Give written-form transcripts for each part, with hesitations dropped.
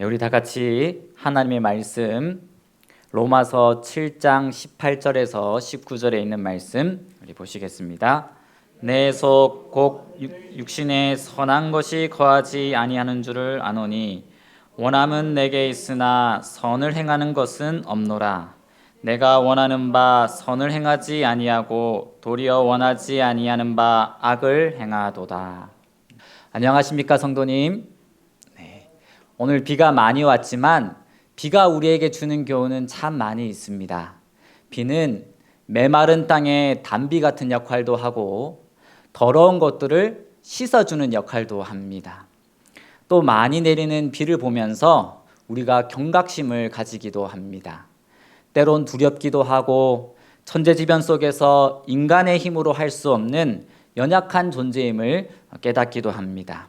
우리 다 같이 하나님의 말씀 로마서 7장 18절에서 19절에 있는 말씀 우리 보시겠습니다. 내 속 곧 육신에 선한 것이 거하지 아니하는 줄을 아노니 원함은 내게 있으나 선을 행하는 것은 없노라. 내가 원하는 바 선을 행하지 아니하고 도리어 원하지 아니하는 바 악을 행하도다. 안녕하십니까 성도님. 오늘 비가 많이 왔지만 비가 우리에게 주는 교훈은 참 많이 있습니다. 비는 메마른 땅에 단비 같은 역할도 하고 더러운 것들을 씻어주는 역할도 합니다. 또 많이 내리는 비를 보면서 우리가 경각심을 가지기도 합니다. 때론 두렵기도 하고 천재지변 속에서 인간의 힘으로 할 수 없는 연약한 존재임을 깨닫기도 합니다.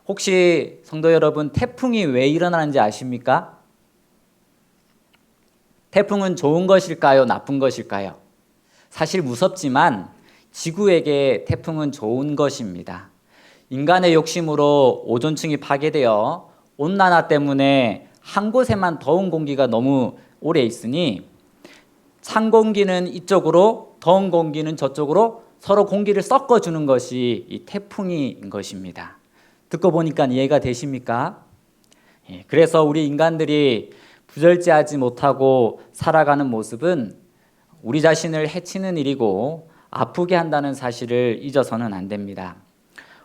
혹시 성도 여러분, 태풍이 왜 일어나는지 아십니까? 태풍은 좋은 것일까요? 나쁜 것일까요? 사실 무섭지만 지구에게 태풍은 좋은 것입니다. 인간의 욕심으로 오존층이 파괴되어 온난화 때문에 한 곳에만 더운 공기가 너무 오래 있으니 찬 공기는 이쪽으로, 더운 공기는 저쪽으로 서로 공기를 섞어주는 것이 이 태풍인 것입니다. 듣고 보니까 이해가 되십니까? 그래서 우리 인간들이 부절제하지 못하고 살아가는 모습은 우리 자신을 해치는 일이고 아프게 한다는 사실을 잊어서는 안 됩니다.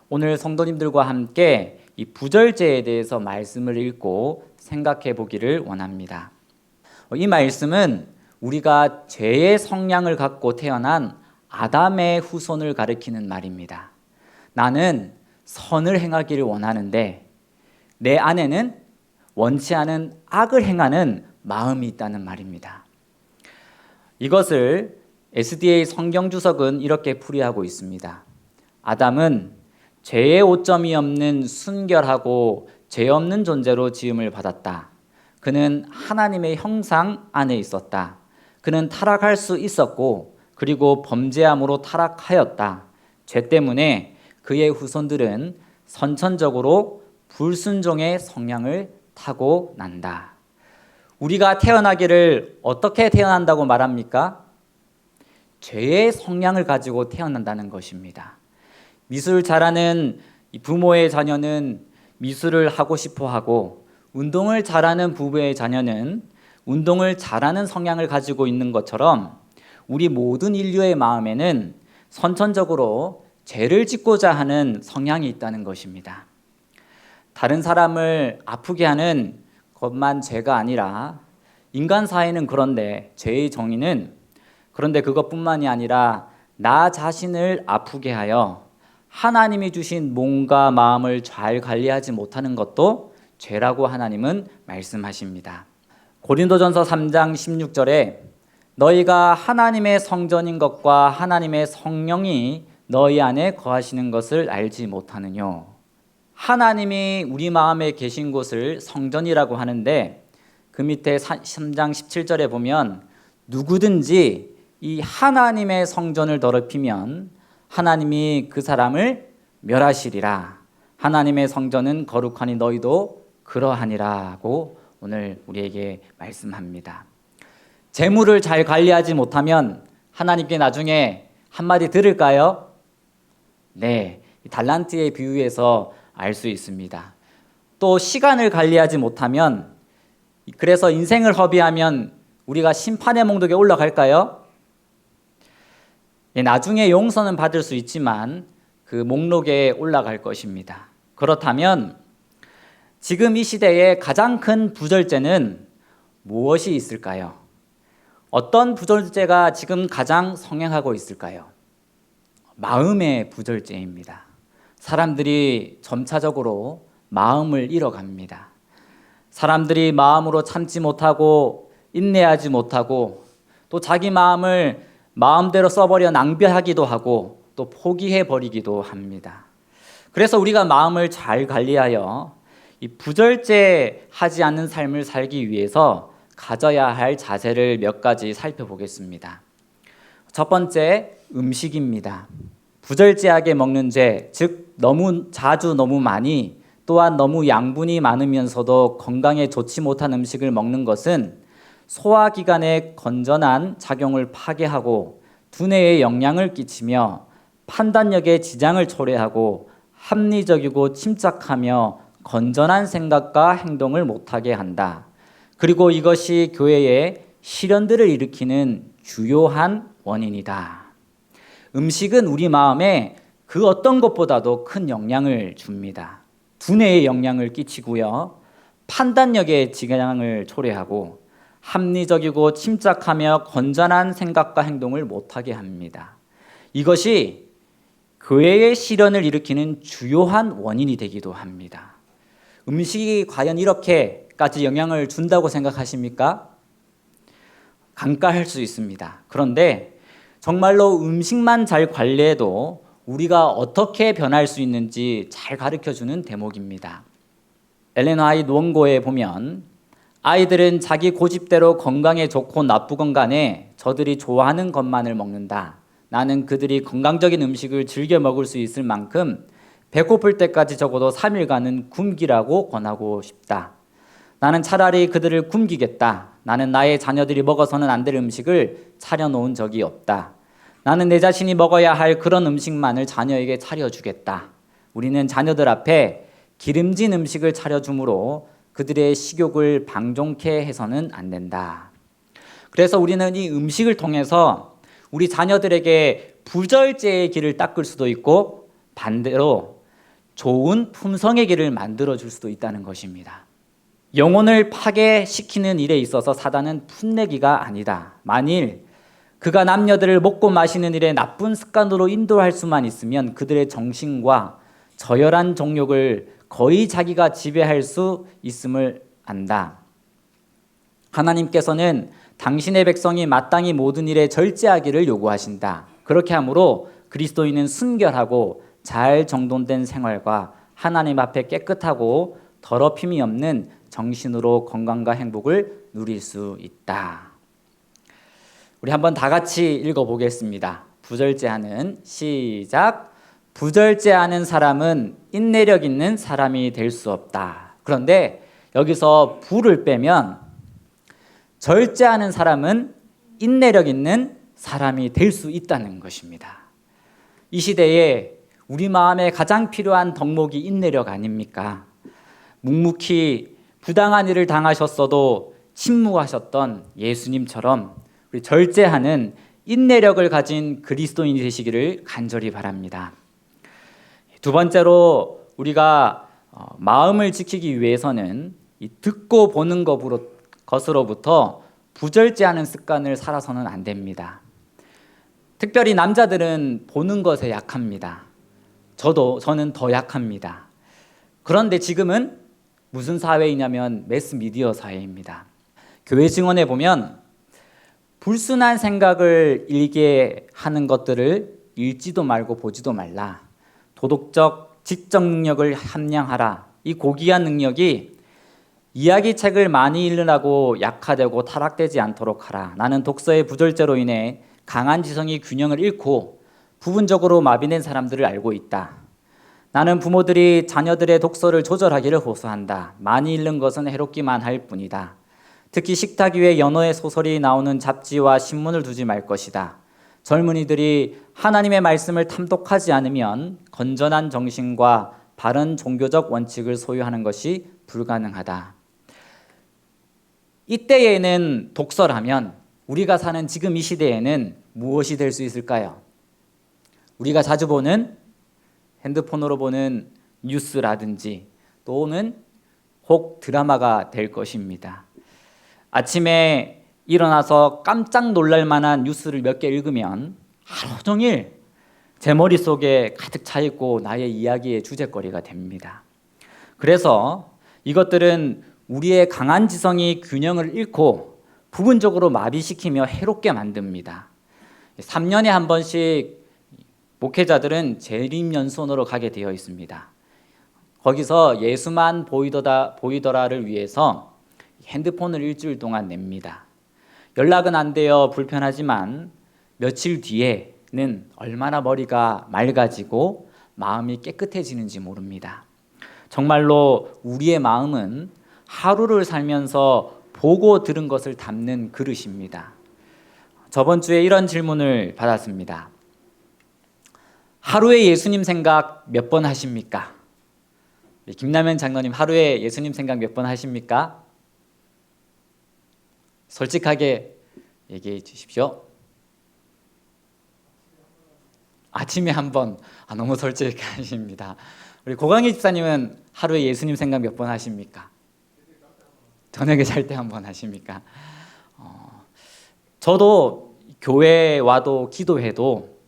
오늘 성도님들과 함께 이 부절제에 대해서 말씀을 읽고 생각해 보기를 원합니다. 이 말씀은 우리가 죄의 성향을 갖고 태어난 아담의 후손을 가리키는 말입니다. 나는 선을 행하기를 원하는데 내 안에는 원치 않은 악을 행하는 마음이 있다는 말입니다. 이것을 SDA 성경주석은 이렇게 풀이하고 있습니다. 아담은 죄의 오점이 없는 순결하고 죄 없는 존재로 지음을 받았다. 그는 하나님의 형상 안에 있었다. 그는 타락할 수 있었고 그리고 범죄함으로 타락하였다. 죄 때문에 그의 후손들은 선천적으로 불순종의 성향을 타고 난다. 우리가 태어나기를 어떻게 태어난다고 말합니까? 죄의 성향을 가지고 태어난다는 것입니다. 미술 잘하는 부모의 자녀는 미술을 하고 싶어 하고 운동을 잘하는 부부의 자녀는 운동을 잘하는 성향을 가지고 있는 것처럼 우리 모든 인류의 마음에는 선천적으로 죄를 짓고자 하는 성향이 있다는 것입니다. 다른 사람을 아프게 하는 것만 죄가 아니라 인간 사회는 그런데 죄의 정의는 그런데 그것뿐만이 아니라 나 자신을 아프게 하여 하나님이 주신 몸과 마음을 잘 관리하지 못하는 것도 죄라고 하나님은 말씀하십니다. 고린도전서 3장 16절에 너희가 하나님의 성전인 것과 하나님의 성령이 너희 안에 거하시는 것을 알지 못하느뇨. 하나님이 우리 마음에 계신 곳을 성전이라고 하는데 그 밑에 3장 17절에 보면 누구든지 이 하나님의 성전을 더럽히면 하나님이 그 사람을 멸하시리라. 하나님의 성전은 거룩하니 너희도 그러하니라고 오늘 우리에게 말씀합니다. 재물을 잘 관리하지 못하면 하나님께 나중에 한마디 들을까요? 네, 달란트의 비유에서 알 수 있습니다. 또 시간을 관리하지 못하면 그래서 인생을 허비하면 우리가 심판의 목록에 올라갈까요? 나중에 용서는 받을 수 있지만 그 목록에 올라갈 것입니다. 그렇다면 지금 이 시대에 가장 큰 부절제는 무엇이 있을까요? 어떤 부절제가 지금 가장 성행하고 있을까요? 마음의 부절제입니다. 사람들이 점차적으로 마음을 잃어갑니다. 사람들이 마음으로 참지 못하고 인내하지 못하고 또 자기 마음을 마음대로 써버려 낭비하기도 하고 또 포기해버리기도 합니다. 그래서 우리가 마음을 잘 관리하여 이 부절제하지 않는 삶을 살기 위해서 가져야 할 자세를 몇 가지 살펴보겠습니다. 첫 번째, 음식입니다. 부절제하게 먹는 죄, 즉 너무 자주 너무 많이 또한 너무 양분이 많으면서도 건강에 좋지 못한 음식을 먹는 것은 소화기관의 건전한 작용을 파괴하고 두뇌에 영향을 끼치며 판단력에 지장을 초래하고 합리적이고 침착하며 건전한 생각과 행동을 못하게 한다. 그리고 이것이 교회에 시련들을 일으키는 주요한 원인이다. 음식은 우리 마음에 그 어떤 것보다도 큰 영향을 줍니다. 두뇌에 영향을 끼치고요. 판단력에 지장을 초래하고 합리적이고 침착하며 건전한 생각과 행동을 못하게 합니다. 이것이 교회의 시련을 일으키는 주요한 원인이 되기도 합니다. 음식이 과연 이렇게까지 영향을 준다고 생각하십니까? 간과할 수 있습니다. 그런데 정말로 음식만 잘 관리해도 우리가 어떻게 변할 수 있는지 잘 가르쳐주는 대목입니다. 엘렌 화이트 원고에 보면 아이들은 자기 고집대로 건강에 좋고 나쁘건 간에 저들이 좋아하는 것만을 먹는다. 나는 그들이 건강적인 음식을 즐겨 먹을 수 있을 만큼 배고플 때까지 적어도 3일간은 굶기라고 권하고 싶다. 나는 차라리 그들을 굶기겠다. 나는 나의 자녀들이 먹어서는 안 될 음식을 차려놓은 적이 없다. 나는 내 자신이 먹어야 할 그런 음식만을 자녀에게 차려주겠다. 우리는 자녀들 앞에 기름진 음식을 차려주므로 그들의 식욕을 방종케 해서는 안 된다. 그래서 우리는 이 음식을 통해서 우리 자녀들에게 부절제의 길을 닦을 수도 있고 반대로 좋은 품성의 길을 만들어줄 수도 있다는 것입니다. 영혼을 파괴시키는 일에 있어서 사단은 풋내기가 아니다. 만일 그가 남녀들을 먹고 마시는 일에 나쁜 습관으로 인도할 수만 있으면 그들의 정신과 저열한 정욕을 거의 자기가 지배할 수 있음을 안다. 하나님께서는 당신의 백성이 마땅히 모든 일에 절제하기를 요구하신다. 그렇게 하므로 그리스도인은 순결하고 잘 정돈된 생활과 하나님 앞에 깨끗하고 더럽힘이 없는 정신으로 건강과 행복을 누릴 수 있다. 우리 한번 다 같이 읽어보겠습니다. 부절제하는 시작. 부절제하는 사람은 인내력 있는 사람이 될 수 없다. 그런데 여기서 부를 빼면 절제하는 사람은 인내력 있는 사람이 될 수 있다는 것입니다. 이 시대에 우리 마음에 가장 필요한 덕목이 인내력 아닙니까? 묵묵히 부당한 일을 당하셨어도 침묵하셨던 예수님처럼 우리 절제하는 인내력을 가진 그리스도인이 되시기를 간절히 바랍니다. 두 번째로 우리가 마음을 지키기 위해서는 이 듣고 보는 것으로부터 부절제하는 습관을 살아서는 안 됩니다. 특별히 남자들은 보는 것에 약합니다. 저는 더 약합니다. 그런데 지금은 무슨 사회이냐면 매스미디어 사회입니다. 교회 증언에 보면 불순한 생각을 일게 하는 것들을 읽지도 말고 보지도 말라. 도덕적, 지적 능력을 함양하라. 이 고귀한 능력이 이야기책을 많이 읽으라고 약화되고 타락되지 않도록 하라. 나는 독서의 부절제로 인해 강한 지성이 균형을 잃고 부분적으로 마비된 사람들을 알고 있다. 나는 부모들이 자녀들의 독서를 조절하기를 호소한다. 많이 읽는 것은 해롭기만 할 뿐이다. 특히 식탁 위에 연어의 소설이 나오는 잡지와 신문을 두지 말 것이다. 젊은이들이 하나님의 말씀을 탐독하지 않으면 건전한 정신과 바른 종교적 원칙을 소유하는 것이 불가능하다. 이때에는 독서라면 우리가 사는 지금 이 시대에는 무엇이 될 수 있을까요? 우리가 자주 보는 핸드폰으로 보는 뉴스라든지 또는 혹 드라마가 될 것입니다. 아침에 일어나서 깜짝 놀랄 만한 뉴스를 몇 개 읽으면 하루 종일 제 머릿속에 가득 차 있고 나의 이야기의 주제거리가 됩니다. 그래서 이것들은 우리의 강한 지성이 균형을 잃고 부분적으로 마비시키며 해롭게 만듭니다. 3년에 한 번씩 목회자들은 재림연수원으로 가게 되어 있습니다. 거기서 예수만 보이더라를 위해서 핸드폰을 일주일 동안 냅니다. 연락은 안 되어 불편하지만 며칠 뒤에는 얼마나 머리가 맑아지고 마음이 깨끗해지는지 모릅니다. 정말로 우리의 마음은 하루를 살면서 보고 들은 것을 담는 그릇입니다. 저번 주에 이런 질문을 받았습니다. 하루에 예수님 생각 몇 번 하십니까? 김남현 장로님, 하루에 예수님 생각 몇 번 하십니까? 솔직하게 얘기해 주십시오. 아침에 한 번. 너무 솔직하십니다. 우리 고강희 집사님은 하루에 예수님 생각 몇 번 하십니까? 저녁에 잘 때 한 번 하십니까? 저도 교회에 와도 기도해도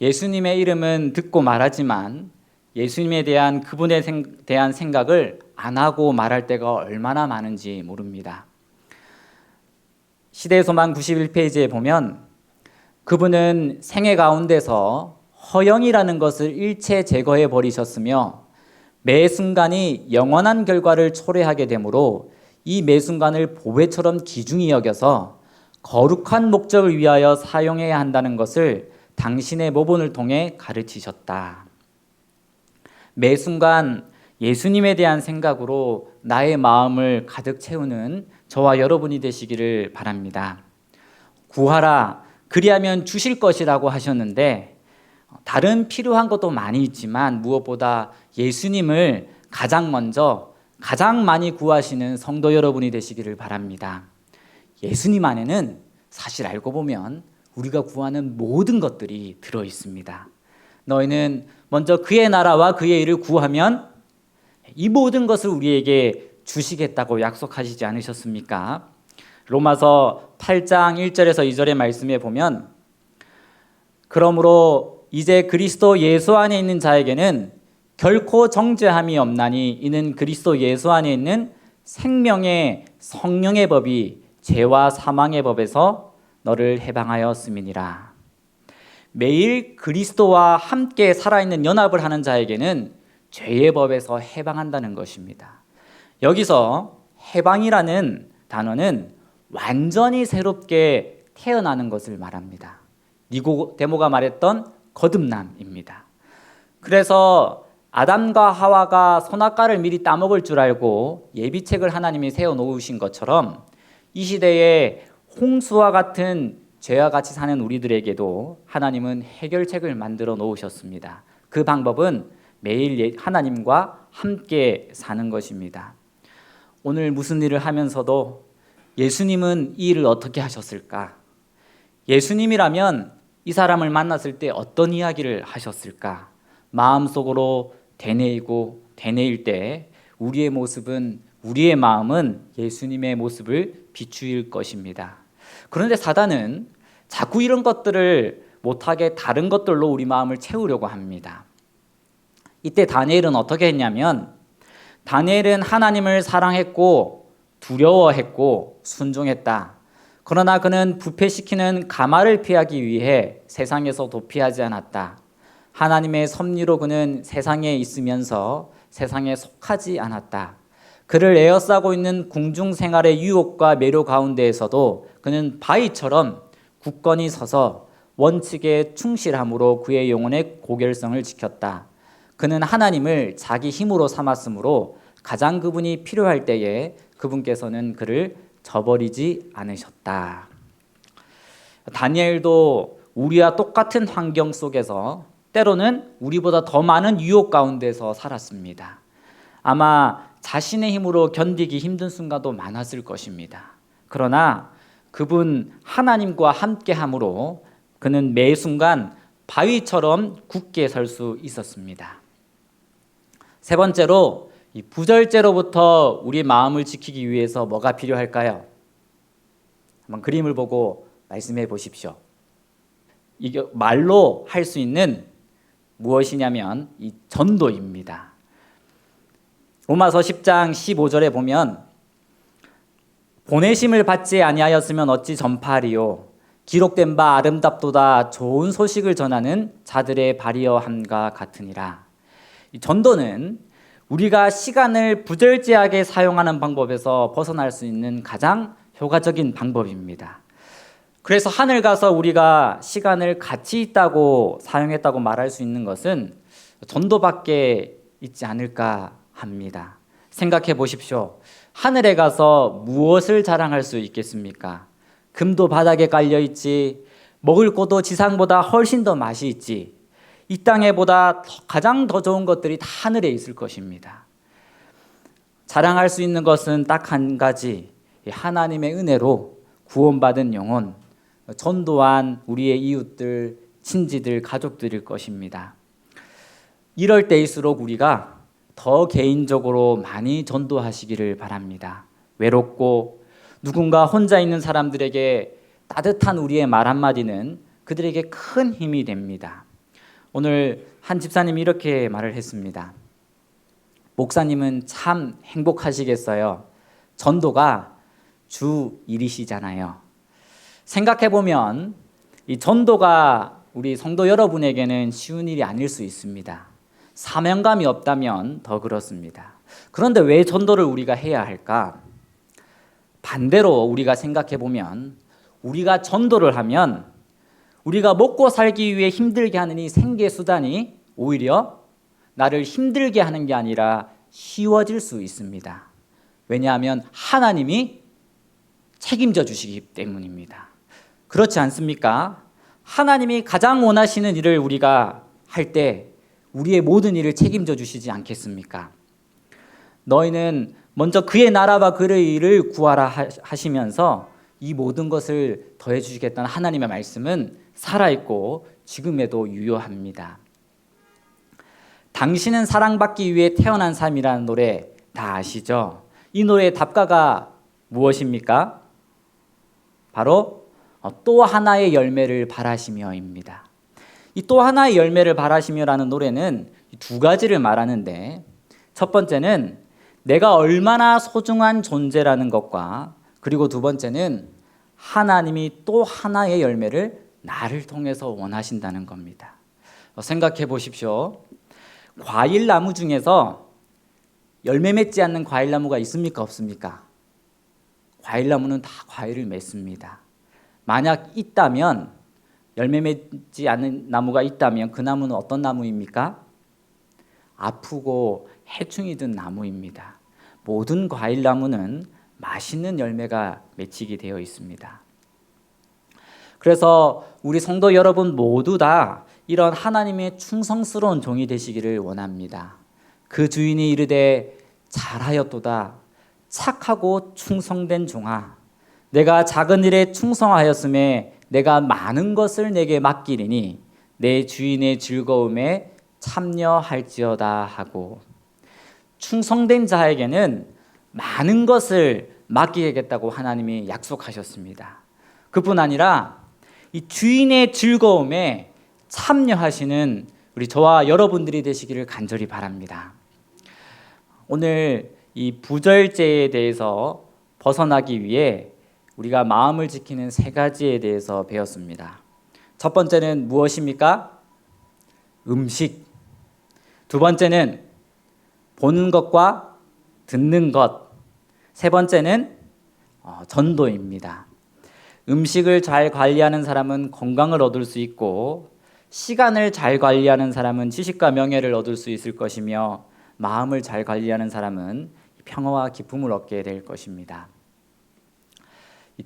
예수님의 이름은 듣고 말하지만 예수님에 대한 그분에 대한 생각을 안 하고 말할 때가 얼마나 많은지 모릅니다. 시대의 소망 91페이지에 보면 그분은 생애 가운데서 허영이라는 것을 일체 제거해 버리셨으며 매 순간이 영원한 결과를 초래하게 되므로 이 매 순간을 보배처럼 귀중히 여겨서 거룩한 목적을 위하여 사용해야 한다는 것을 당신의 모본을 통해 가르치셨다. 매 순간 예수님에 대한 생각으로 나의 마음을 가득 채우는 저와 여러분이 되시기를 바랍니다. 구하라, 그리하면 주실 것이라고 하셨는데 다른 필요한 것도 많이 있지만 무엇보다 예수님을 가장 먼저 가장 많이 구하시는 성도 여러분이 되시기를 바랍니다. 예수님 안에는 사실 알고 보면 우리가 구하는 모든 것들이 들어 있습니다. 너희는 먼저 그의 나라와 그의 일을 구하면 이 모든 것을 우리에게 주시겠다고 약속하시지 않으셨습니까? 로마서 8장 1절에서 2절의 말씀에 보면 그러므로 이제 그리스도 예수 안에 있는 자에게는 결코 정죄함이 없나니 이는 그리스도 예수 안에 있는 생명의 성령의 법이 죄와 사망의 법에서 너를 해방하였음이니라. 매일 그리스도와 함께 살아있는 연합을 하는 자에게는 죄의 법에서 해방한다는 것입니다. 여기서 해방이라는 단어는 완전히 새롭게 태어나는 것을 말합니다. 니고데모가 말했던 거듭남입니다. 그래서 아담과 하와가 선악과를 미리 따먹을 줄 알고 예비책을 하나님이 세워놓으신 것처럼 이 시대에 홍수와 같은 죄와 같이 사는 우리들에게도 하나님은 해결책을 만들어 놓으셨습니다. 그 방법은 매일 하나님과 함께 사는 것입니다. 오늘 무슨 일을 하면서도 예수님은 이 일을 어떻게 하셨을까? 예수님이라면 이 사람을 만났을 때 어떤 이야기를 하셨을까? 마음속으로 되뇌일 때 우리의 모습은, 우리의 마음은 예수님의 모습을 비추일 것입니다. 그런데 사단은 자꾸 이런 것들을 못하게 다른 것들로 우리 마음을 채우려고 합니다. 이때 다니엘은 어떻게 했냐면 다니엘은 하나님을 사랑했고 두려워했고 순종했다. 그러나 그는 부패시키는 가마를 피하기 위해 세상에서 도피하지 않았다. 하나님의 섭리로 그는 세상에 있으면서 세상에 속하지 않았다. 그를 에워싸고 있는 궁중 생활의 유혹과 매료 가운데에서도 그는 바위처럼 굳건히 서서 원칙에 충실함으로 그의 영혼의 고결성을 지켰다. 그는 하나님을 자기 힘으로 삼았으므로 가장 그분이 필요할 때에 그분께서는 그를 저버리지 않으셨다. 다니엘도 우리와 똑같은 환경 속에서 때로는 우리보다 더 많은 유혹 가운데서 살았습니다. 아마 자신의 힘으로 견디기 힘든 순간도 많았을 것입니다. 그러나 그분 하나님과 함께함으로 그는 매 순간 바위처럼 굳게 설 수 있었습니다. 세 번째로 이 부절제로부터 우리 마음을 지키기 위해서 뭐가 필요할까요? 한번 그림을 보고 말씀해 보십시오. 이게 말로 할 수 있는 무엇이냐면 이 전도입니다. 로마서 10장 15절에 보면 보내심을 받지 아니하였으면 어찌 전파하리요 기록된 바 아름답도다 좋은 소식을 전하는 자들의 발이여 함과 같으니라. 이 전도는 우리가 시간을 부절제하게 사용하는 방법에서 벗어날 수 있는 가장 효과적인 방법입니다. 그래서 하늘 가서 우리가 시간을 가치 있다고 사용했다고 말할 수 있는 것은 전도밖에 있지 않을까 합니다. 생각해 보십시오. 하늘에 가서 무엇을 자랑할 수 있겠습니까? 금도 바닥에 깔려 있지, 먹을 것도 지상보다 훨씬 더 맛이 있지, 이 땅에보다 가장 더 좋은 것들이 다 하늘에 있을 것입니다. 자랑할 수 있는 것은 딱 한 가지, 하나님의 은혜로 구원받은 영혼, 전도한 우리의 이웃들, 친지들, 가족들일 것입니다. 이럴 때일수록 우리가 더 개인적으로 많이 전도하시기를 바랍니다. 외롭고 누군가 혼자 있는 사람들에게 따뜻한 우리의 말 한마디는 그들에게 큰 힘이 됩니다. 오늘 한 집사님이 이렇게 말을 했습니다. 목사님은 참 행복하시겠어요. 전도가 주 일이시잖아요. 생각해보면 이 전도가 우리 성도 여러분에게는 쉬운 일이 아닐 수 있습니다. 사명감이 없다면 더 그렇습니다. 그런데 왜 전도를 우리가 해야 할까? 반대로 우리가 생각해보면 우리가 전도를 하면 우리가 먹고 살기 위해 힘들게 하는 이 생계수단이 오히려 나를 힘들게 하는 게 아니라 쉬워질 수 있습니다. 왜냐하면 하나님이 책임져 주시기 때문입니다. 그렇지 않습니까? 하나님이 가장 원하시는 일을 우리가 할 때 우리의 모든 일을 책임져 주시지 않겠습니까? 너희는 먼저 그의 나라와 그의 일을 구하라 하시면서 이 모든 것을 더해 주시겠다는 하나님의 말씀은 살아있고 지금에도 유효합니다. 당신은 사랑받기 위해 태어난 삶이라는 노래 다 아시죠? 이 노래의 답가가 무엇입니까? 바로 또 하나의 열매를 바라시며입니다. 이 또 하나의 열매를 바라시며라는 노래는 두 가지를 말하는데, 첫 번째는 내가 얼마나 소중한 존재라는 것과, 그리고 두 번째는 하나님이 또 하나의 열매를 나를 통해서 원하신다는 겁니다. 생각해 보십시오. 과일나무 중에서 열매 맺지 않는 과일나무가 있습니까? 없습니까? 과일나무는 다 과일을 맺습니다. 만약 있다면, 열매 맺지 않는 나무가 있다면 그 나무는 어떤 나무입니까? 아프고 해충이 든 나무입니다. 모든 과일나무는 맛있는 열매가 맺히게 되어 있습니다. 그래서 우리 성도 여러분 모두 다 이런 하나님의 충성스러운 종이 되시기를 원합니다. 그 주인이 이르되 잘하였도다 착하고 충성된 종아, 내가 작은 일에 충성하였음에 내가 많은 것을 내게 맡기리니 내 주인의 즐거움에 참여할지어다 하고, 충성된 자에게는 많은 것을 맡기겠다고 하나님이 약속하셨습니다. 그뿐 아니라 이 주인의 즐거움에 참여하시는 우리 저와 여러분들이 되시기를 간절히 바랍니다. 오늘 이 부절제에 대해서 벗어나기 위해 우리가 마음을 지키는 세 가지에 대해서 배웠습니다. 첫 번째는 무엇입니까? 음식. 두 번째는 보는 것과 듣는 것. 세 번째는 전도입니다. 음식을 잘 관리하는 사람은 건강을 얻을 수 있고, 시간을 잘 관리하는 사람은 지식과 명예를 얻을 수 있을 것이며, 마음을 잘 관리하는 사람은 평화와 기쁨을 얻게 될 것입니다.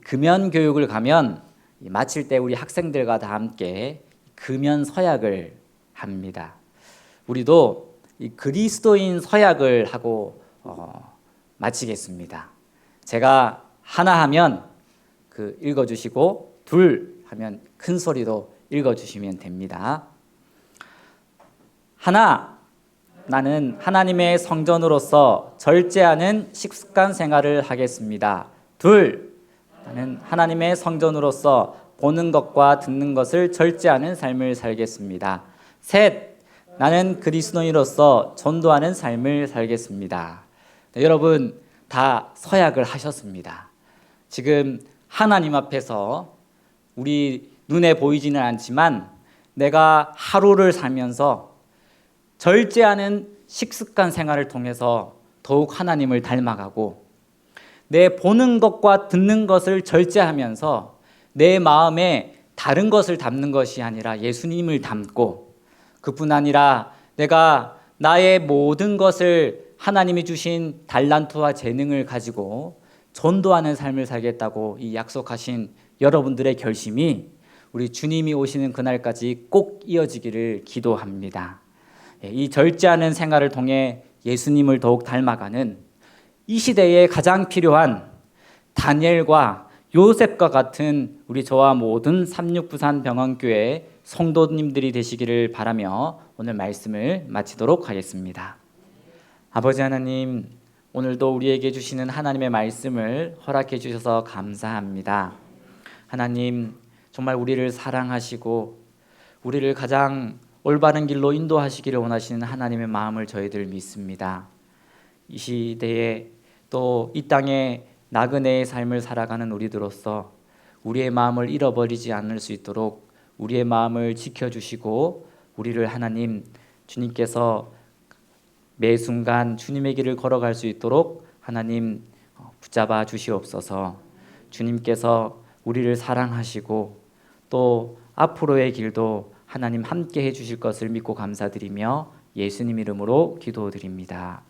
금연 교육을 가면 마칠 때 우리 학생들과 다 함께 금연 서약을 합니다. 우리도 이 그리스도인 서약을 하고 마치겠습니다. 제가 하나 하면 읽어주시고, 둘 하면 큰 소리로 읽어주시면 됩니다. 하나, 나는 하나님의 성전으로서 절제하는 식습관 생활을 하겠습니다. 둘, 나는 하나님의 성전으로서 보는 것과 듣는 것을 절제하는 삶을 살겠습니다. 셋, 나는 그리스도인으로서 전도하는 삶을 살겠습니다. 네, 여러분 다 서약을 하셨습니다. 지금 하나님 앞에서 우리 눈에 보이지는 않지만 내가 하루를 살면서 절제하는 식습관 생활을 통해서 더욱 하나님을 닮아가고, 내 보는 것과 듣는 것을 절제하면서 내 마음에 다른 것을 담는 것이 아니라 예수님을 담고, 그뿐 아니라 내가 나의 모든 것을 하나님이 주신 달란트와 재능을 가지고 전도하는 삶을 살겠다고 이 약속하신 여러분들의 결심이 우리 주님이 오시는 그날까지 꼭 이어지기를 기도합니다. 이 절제하는 생활을 통해 예수님을 더욱 닮아가는 이 시대에 가장 필요한 다니엘과 요셉과 같은 우리 저와 모든 삼육부산병원교회 성도님들이 되시기를 바라며 오늘 말씀을 마치도록 하겠습니다. 아버지 하나님, 오늘도 우리에게 주시는 하나님의 말씀을 허락해 주셔서 감사합니다. 하나님, 정말 우리를 사랑하시고 우리를 가장 올바른 길로 인도하시기를 원하시는 하나님의 마음을 저희들 믿습니다. 이 시대에 또 이 땅에 나그네의 삶을 살아가는 우리들로서 우리의 마음을 잃어버리지 않을 수 있도록 우리의 마음을 지켜주시고 우리를 하나님 주님께서 매 순간 주님의 길을 걸어갈 수 있도록 하나님 붙잡아 주시옵소서. 주님께서 우리를 사랑하시고 또 앞으로의 길도 하나님 함께 해주실 것을 믿고 감사드리며 예수님 이름으로 기도드립니다.